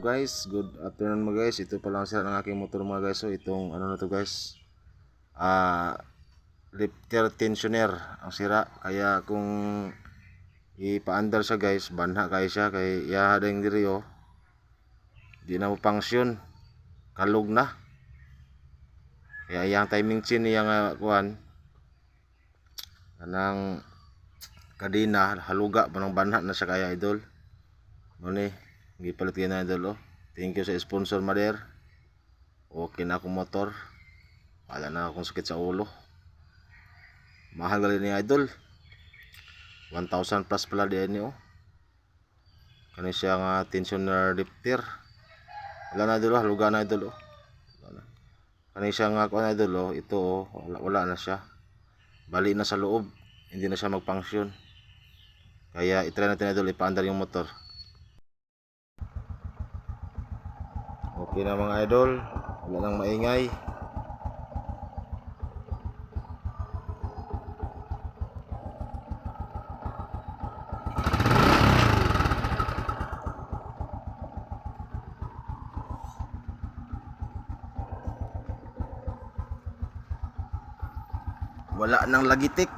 Guys, good afternoon mga guys. Ito pa lang sila ng aking motor mga guys. So itong ano na to guys, lifter tensioner ang sira. Kaya kung ipaandar siya guys, banha kaya siya kay ihadeng diri oh. Di na mo function, kalog na. Kaya yang timing chain niya nga kuan kanang kadena haluga banang banha na siya kaya idol. Mo ni gipalit gyud na idol oh. Thank you sa sponsor Mader. Okay na akong motor. Wala na akong sakit sa ulo. Mahal gali ni idol. 1,000 plus pala din oh. Kani siya nga tensioner lifter. Wala na idol, haluga na idol oh. Kani siya nga kuan idol oh, ito oh, wala na siya. Bali na sa loob, hindi na siya mag-function. Kaya i-try natin idol ipaandar yung motor. Okay na mga idol, wala nang maingay. Wala nang lagitik.